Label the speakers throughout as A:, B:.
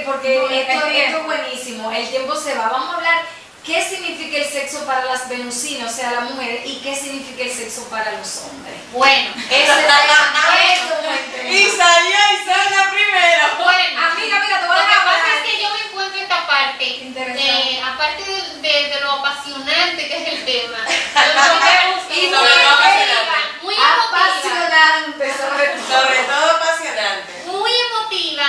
A: porque esto es buenísimo. El tiempo se va. Vamos a hablar qué significa el sexo para las venusinas, o sea, las mujeres, y qué significa el sexo para los hombres.
B: Bueno,
A: eso
C: y salió Isabela primero.
B: Bueno,
A: amiga, te voy a
B: lo que
A: dejar
B: pasa
A: hablar.
B: es que yo me encuentro esta parte, aparte de lo apasionante que es el tema,
A: Y
B: muy
A: apasionante,
C: sobre todo apasionante.
B: Muy emotiva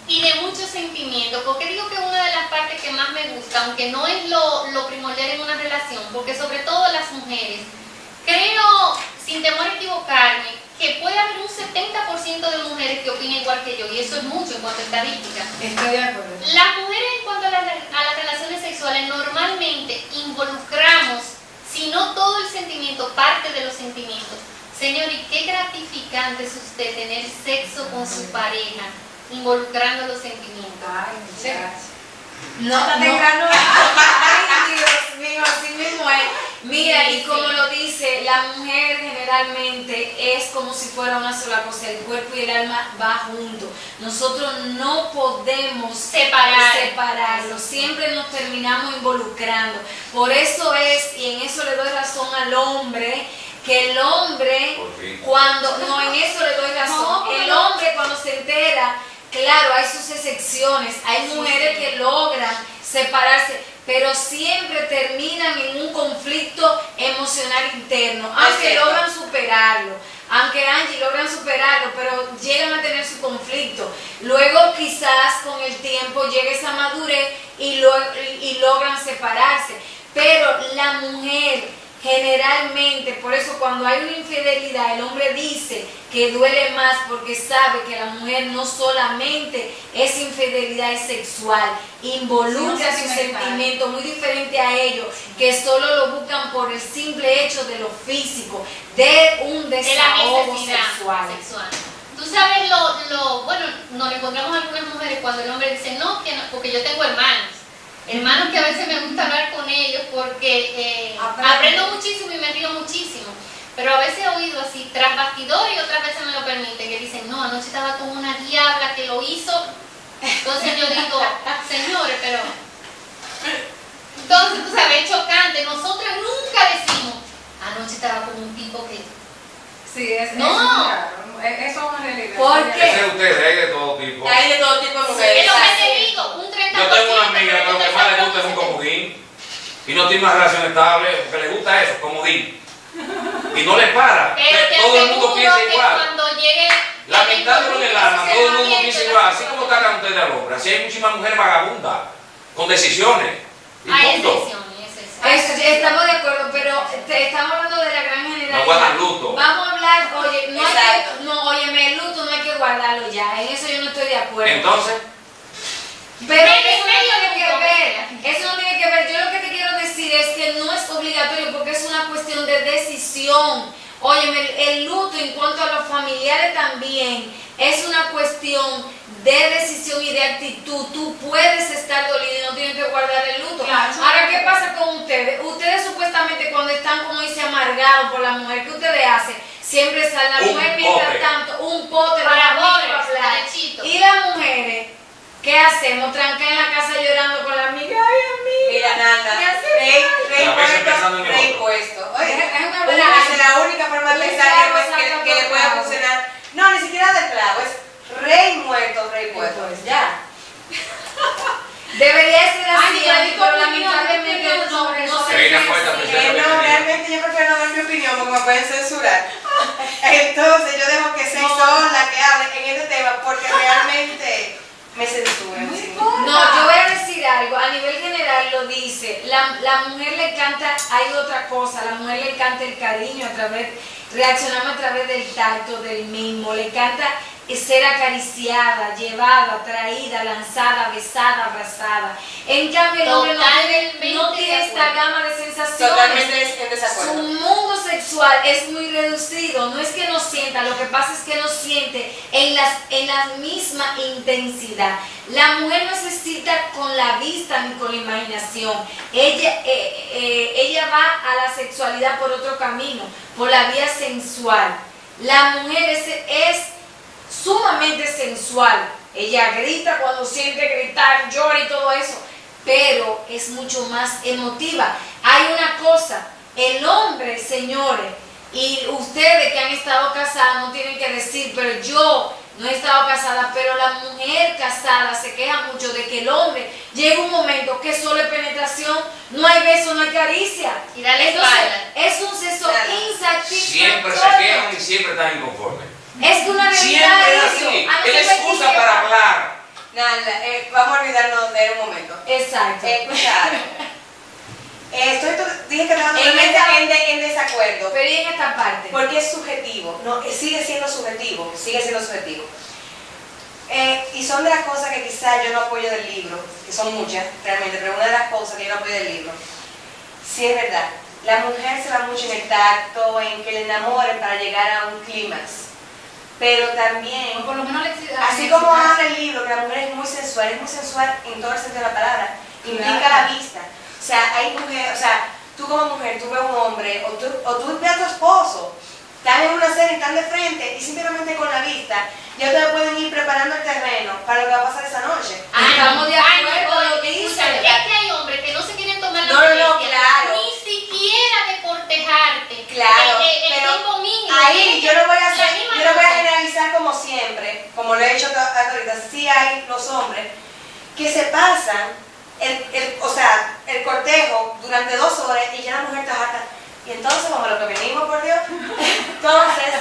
B: y de mucho sentimiento, porque digo que una de las partes que más me gusta, aunque no es lo primordial en una relación, porque sobre todo las mujeres, creo, sin temor a equivocarme, que puede haber un 70% de mujeres que opinen igual que yo, y eso es mucho en cuanto a estadística.
A: Estoy de acuerdo.
B: Las mujeres en cuanto a las relaciones sexuales normalmente involucramos, si no todo el sentimiento, parte de los sentimientos. Señor, ¿y qué gratificante es usted tener sexo con su pareja, involucrando los sentimientos?
A: Ay, muchachos. Ay, Dios mío, así mismo es. Mira, y como lo dice, la mujer generalmente es como si fuera una sola cosa, el cuerpo y el alma va juntos. Nosotros no podemos separarlo, siempre nos terminamos involucrando. Por eso es, y en eso le doy razón al hombre, que el hombre, en eso le doy razón, el hombre cuando se entera, claro, hay sus excepciones, hay mujeres que logran separarse, pero siempre terminan en un conflicto emocional interno, aunque logran superarlo, aunque Angie logran superarlo, pero llegan a tener su conflicto. Luego quizás con el tiempo llega esa madurez y logran separarse, pero la mujer generalmente, por eso cuando hay una infidelidad, el hombre dice que duele más porque sabe que la mujer no solamente es infidelidad, es sexual, involucra sus sentimientos muy diferente a ellos, que solo lo buscan por el simple hecho de lo físico, de un desahogo sexual.
B: Tú sabes bueno, nos encontramos algunas mujeres cuando el hombre dice no, porque yo tengo hermanos que a veces me gusta hablar con ellos porque aprendo muchísimo y me río muchísimo, pero a veces he oído así tras bastidor y otras veces me lo permiten, que dicen no, anoche estaba con una diabla que lo hizo. Entonces yo digo, señores, pero entonces tú sabes, es chocante. Nosotros nunca decimos anoche estaba con un tipo que no.
C: Eso es una realidad.
A: ¿Por qué?
D: Ese es usted, hay de todo tipo.
C: Hay de todo tipo de mujeres.
B: Es lo que te digo, un 30%.
D: Yo tengo una amiga que lo que más le gusta es un comodín y no tiene una relación estable porque le gusta eso, comodín. Y no le para.
B: Pero
D: Todo el mundo piensa igual.
B: Cuando llegue
D: La mitad de lo del alma, todo el mundo piensa igual. Así como tratan ustedes al hombre. Así hay muchísimas mujeres vagabundas, con decisiones. Y punto.
A: Estamos de acuerdo, pero estamos hablando de la gran generalidad.
D: No guardan luto.
A: Vamos a hablar, oye, óyeme, el luto no hay que guardarlo ya, en eso yo no estoy de acuerdo.
D: Entonces,
A: pero eso no tiene que ver, eso no tiene que ver. Yo lo que te quiero decir es que no es obligatorio porque es una cuestión de decisión. Óyeme, el luto en cuanto a los familiares también es una cuestión de decisión y de actitud. Tú puedes estar dolido y no tienes que guardar el luto. Claro. Ahora, ¿qué pasa con ustedes? Ustedes supuestamente cuando están, como dice, amargados por la mujer, ¿qué ustedes hacen? Siempre sale la mujer mientras tanto, un pote para hablar. Y las mujeres, ¿qué hacemos? Tranca en la casa llorando con la amiga. Ay, amiga.
C: Mira, nada. Reimpuesto. Oye, es la única forma de pensar que le puede funcionar. No, ni siquiera de clavo, es rey muerto, rey puesto. Ya.
A: Debería ser así, pero lamentablemente no se
C: No, realmente yo prefiero no dar mi opinión porque me pueden censurar. Entonces yo dejo que seis son las que hablen en este tema porque realmente me censuran.
A: No, yo voy a decir algo, a nivel general lo dice, la mujer le encanta, hay otra cosa, la mujer le encanta el cariño reaccionamos a través del tacto, del mismo, le encanta ser acariciada, llevada, traída, lanzada, besada, abrazada. En cambio el hombre no tiene esta gama de sensaciones.
C: Totalmente en desacuerdo.
A: Su mundo sexual es muy reducido, no es que no sienta, lo que pasa es que no siente en la misma intensidad. La mujer necesita con la vista ni con la imaginación. Ella va a la sexualidad por otro camino, por la vía sensual. La mujer es sumamente sensual, ella grita cuando siente gritar, llora y todo eso, pero es mucho más emotiva. Hay una cosa, el hombre, señores, y ustedes que han estado casadas no tienen que decir, pero yo no he estado casada, pero la mujer casada se queja mucho de que el hombre llega un momento que solo es penetración, no hay beso, no hay caricia.
B: Y dale
A: Entonces,
B: espalda.
A: es un sexo insatisfactorio.
D: Siempre se quejan y siempre están inconformes.
A: Es una realidad
D: Siempre es
A: eso.
D: así.
A: A mí
D: Es
A: me
D: excusa
A: etiqueta.
D: para hablar.
C: Nada, vamos a olvidarnos de él un momento.
A: Exacto.
C: Claro. Dije que estaba totalmente en desacuerdo.
A: Pero ¿y en esta parte?
C: Porque es subjetivo, no, sigue siendo subjetivo. Y son de las cosas que quizás yo no apoyo del libro, que son muchas realmente, pero una de las cosas que yo no apoyo del libro, sí es verdad, la mujer se va mucho en el tacto, en que le enamoren para llegar a un clímax, pero también,
B: Por lo menos
C: así como habla el libro, que la mujer es muy sensual en todo el sentido de la palabra, implica la vista. O sea, hay mujeres, o sea, tú como mujer, tú ves a un hombre, o tú ves a tu esposo, están en una cena y están de frente, y simplemente con la vista, ya ustedes pueden ir preparando el terreno para lo que va a pasar esa noche.
A: Estamos de acuerdo,
B: Es que hay hombres que no se quieren tomar la
C: No,
B: molestia,
C: claro.
B: ni siquiera de cortejarte.
C: Claro,
B: el
C: pero
B: tiempo mínimo.
C: ahí yo lo voy a hacer,
B: La misma
C: yo lo voy a
B: noche.
C: generalizar como siempre, como lo he hecho hasta ahorita. Sí hay los hombres que se pasan el cortejo durante 2 horas y ya la mujer está harta. Y entonces, como lo que venimos, por Dios, entonces,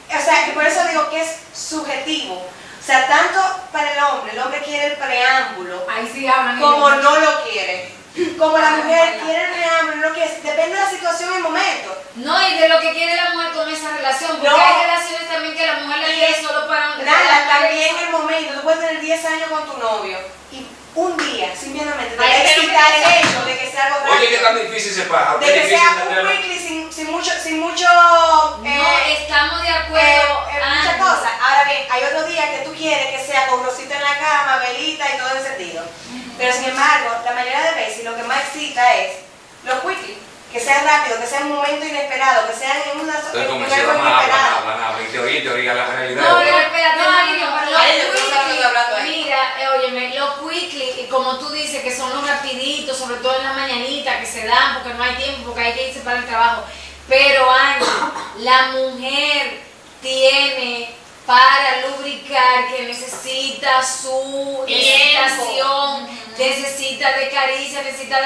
C: o sea, que por eso digo que es subjetivo. O sea, tanto para el hombre quiere el preámbulo,
A: Ahí sí hablan.
C: como no lo quiere. Como la mujer quiere el preámbulo, no lo quiere. Depende de la situación y el momento.
A: No, y de lo que quiere la mujer con esa relación, porque
C: No.
A: hay relaciones también que la mujer la quiere solo para
C: Nada, también el momento, tú puedes tener 10 años con tu novio y un día, simplemente, te va a excitar el hecho de que sea algo rápido.
D: Oye, que tan difícil se pasa.
C: De que sea un quickly sin mucho
A: No, estamos de acuerdo.
C: muchas cosas. Ahora bien, hay otros días que tú quieres que sea con rosita en la cama, velita y todo ese sentido. Pero sin embargo, la mayoría de veces lo que más excita es los quickly. Que sea rápido, que sea un momento inesperado, que sean en una
D: Entonces, como
C: un
D: si
C: algo
D: hablan, y teoría la realidad.
A: No, pero espérate,
C: Ay, yo creo que estamos hablando ahí.
A: mira, óyeme, los quickly, y como tú dices, que son los rapiditos, sobre todo en la mañanita, que se dan porque no hay tiempo, porque hay que irse para el trabajo. Pero Angie, la mujer tiene para lubricar que necesita su excitación, necesita de caricia, necesita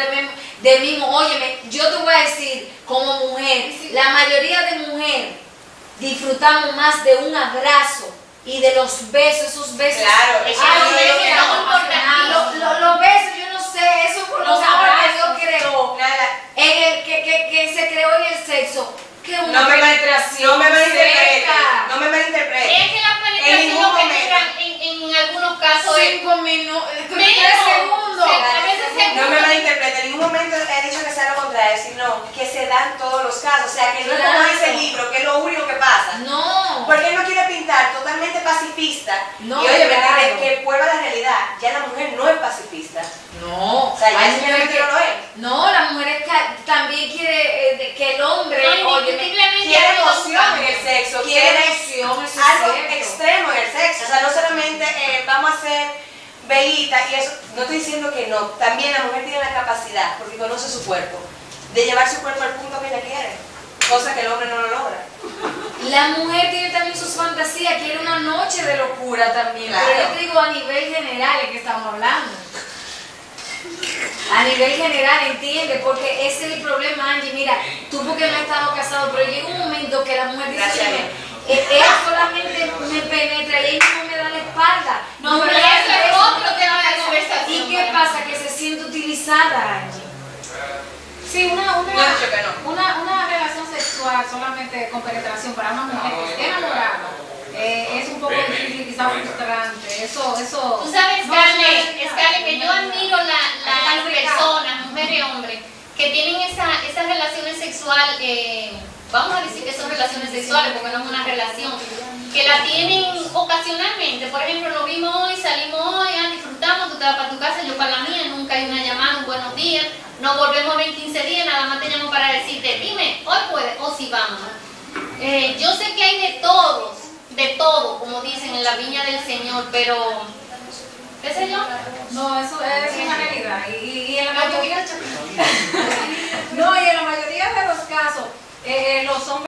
A: de mimo. Óyeme, yo te voy a decir, como mujer, la mayoría de mujeres disfrutamos más de un abrazo y de los besos, esos besos.
C: Claro,
B: Es
C: eso
B: que
C: es
B: los
C: lo
B: besos
C: que
B: son
C: no.
B: importantísimos.
A: Los besos, yo no sé, eso con los amores que Dios creó,
C: Nada.
A: en el que se creó en el sexo, que una
C: No me
A: penetración
C: malinterprete,
A: seca.
C: no me malinterprete.
B: Es que la
C: En
B: penetración
C: ningún
B: lo que
C: momento.
B: duran en algunos casos es
A: 5 minutos, 3
B: menos.
A: segundos.
B: A veces
C: No me malinterprete, en ningún momento he dicho que sea lo contrario, sino que se dan todos los casos. O sea, que no es como
A: Claro.
C: dice el libro, que es lo único que pasa.
A: No.
C: Porque él no quiere pintar totalmente pacifista.
A: No,
C: y oye,
A: claro.
C: que vuelva a la realidad. Ya la mujer no es pacifista.
A: No,
C: O sea, ya
A: hay
C: simplemente
A: mujeres
C: no lo es.
A: no, la mujer también quiere que el hombre,
B: No,
A: oye,
B: indiscutiblemente
C: Quiere
B: ha habido un
C: emoción en
B: cambio.
C: el sexo,
A: quiere
C: quiere
A: emoción, eso es
C: algo
A: cierto.
C: extremo en el sexo. O sea, no solamente vamos a hacer velita y eso. No estoy diciendo que no. También la mujer tiene la capacidad, porque conoce su cuerpo, de llevar su cuerpo al punto que ella quiere. Cosa que el hombre no lo logra.
A: La mujer tiene también sus fantasías, quiere una noche de locura también,
C: Claro.
A: pero yo te digo a nivel general es que estamos hablando. A nivel general, entiende, porque ese es el problema, Angie. Mira, tú porque no has estado casado, pero llega un momento que la mujer dice,
C: Gracias a
A: "Oye,
C: Dios.
A: él solamente me penetra y él no me da la espalda.
B: No, pero
A: me da
B: eso es
A: el beso".
B: otro tema de conversación.
A: ¿Y qué pasa? Que se siente utilizada, Angie.
E: Sí,
C: No he dicho que no.
E: una relación sexual solamente con penetración para una mujer que esté enamorada es un poco difícil, quizás frustrante. Eso.
B: Tú sabes,
E: no,
B: Scarlett, que yo admiro las
E: Está complicado.
B: personas, mujeres y hombres, que tienen esas relaciones sexuales, vamos a decir que son relaciones sexuales porque no es una relación, que la tienen ocasionalmente. Por ejemplo, nos vimos hoy, salimos hoy, disfrutamos, tú te vas para tu casa, yo para la mía, nunca hay una llamada, un buenos días, nos volvemos en 15 días, nada más te llamo para decirte, dime, hoy puedes, o si vamos. Yo sé que hay de todo, como dicen en la viña del Señor, pero ¿Qué sé yo?
E: No, eso es una realidad. Y en la mayoría, no, y en la mayoría de los casos, los hombres